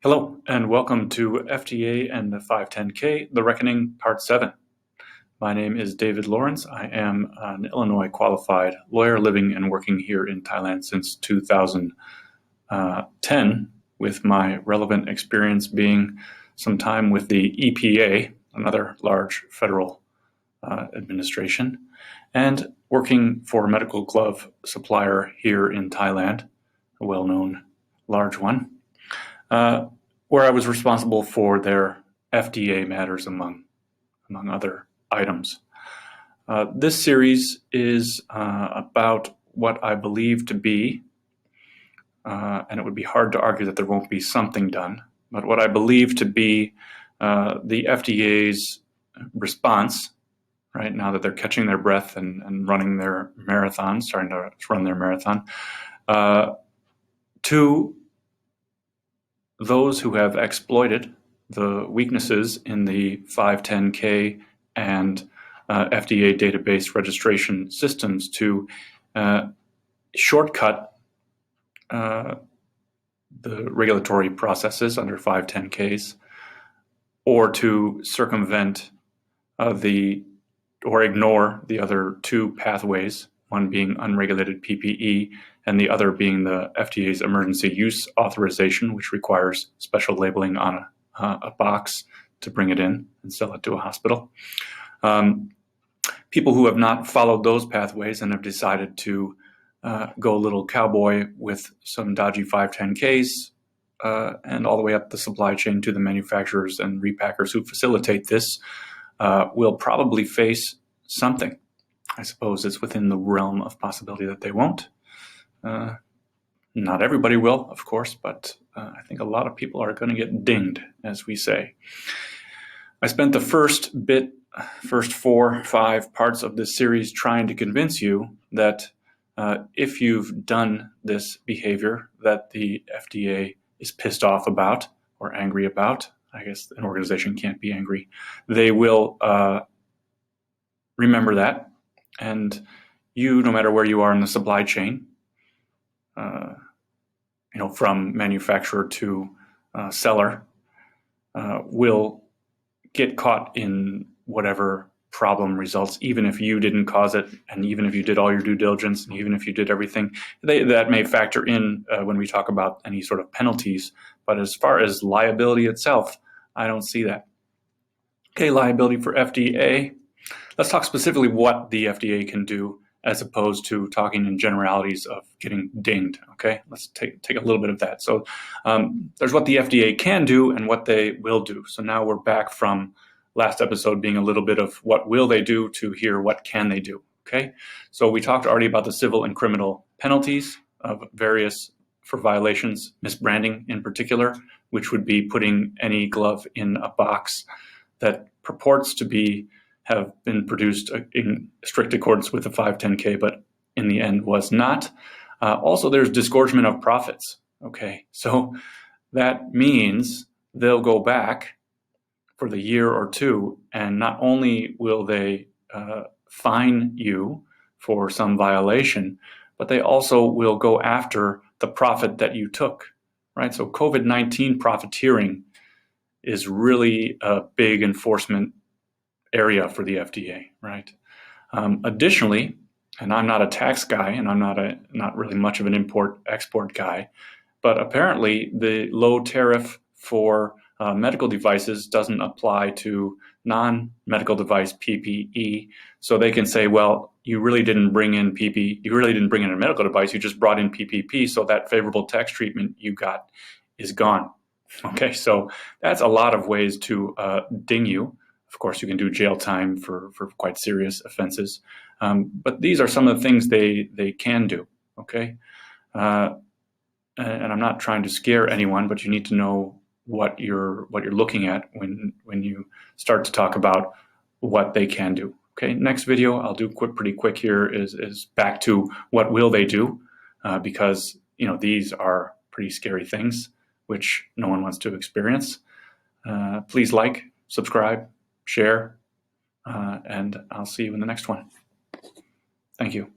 Hello, and welcome to FDA and the 510K, The Reckoning, Part 7. My name is David Lawrence. I am an Illinois qualified lawyer living and working here in Thailand since 2010, with my relevant experience being some time with the EPA, another large federal administration, and working for a medical glove supplier here in Thailand, a well-known large one. Where I was responsible for their FDA matters, among other items. This series is about what I believe to be, and it would be hard to argue that there won't be something done, but what I believe to be the FDA's response, right now that they're catching their breath and running their marathon, starting to run their marathon, to those who have exploited the weaknesses in the 510K and FDA database registration systems to shortcut the regulatory processes under 510Ks, or to circumvent or ignore the other two pathways, one being unregulated PPE and the other being the FDA's emergency use authorization, which requires special labeling on a box to bring it in and sell it to a hospital. People who have not followed those pathways and have decided to go a little cowboy with some dodgy 510Ks and all the way up the supply chain to the manufacturers and repackers who facilitate this will probably face something. I suppose it's within the realm of possibility that they won't. Not everybody will, of course, but I think a lot of people are going to get dinged, as we say. I spent the first 4-5 parts of this series trying to convince you that if you've done this behavior that the FDA is pissed off about or angry about, I guess an organization can't be angry, they will remember that. And you, no matter where you are in the supply chain, from manufacturer to seller, will get caught in whatever problem results, even if you didn't cause it, and even if you did all your due diligence, and even if you did everything. That may factor in when we talk about any sort of penalties. But as far as liability itself, I don't see that. Okay, liability for FDA. Let's talk specifically what the FDA can do, as opposed to talking in generalities of getting dinged. Okay, let's take a little bit of that. So there's what the FDA can do and what they will do. So now we're back from last episode being a little bit of what will they do to here what can they do. Okay, so we talked already about the civil and criminal penalties of various for violations, misbranding in particular, which would be putting any glove in a box that purports to have been produced in strict accordance with the 510K, but in the end was not. Also, there's disgorgement of profits. Okay, so that means they'll go back for the year or two, and not only will they fine you for some violation, but they also will go after the profit that you took, right? So COVID-19 profiteering is really a big enforcement area for the FDA, right? Additionally, and I'm not a tax guy, and I'm not really much of an import-export guy, but apparently the low tariff for medical devices doesn't apply to non-medical device PPE. So they can say, well, you really didn't bring in PPE, you really didn't bring in a medical device, you just brought in PPP, so that favorable tax treatment you got is gone. Okay, so that's a lot of ways to ding you. Of course, you can do jail time for quite serious offenses. But these are some of the things they can do, okay? And I'm not trying to scare anyone, but you need to know what you're looking at when you start to talk about what they can do. Okay, next video I'll do pretty quick here is back to what will they do, because these are pretty scary things which no one wants to experience. Please like, subscribe, share, and I'll see you in the next one. Thank you.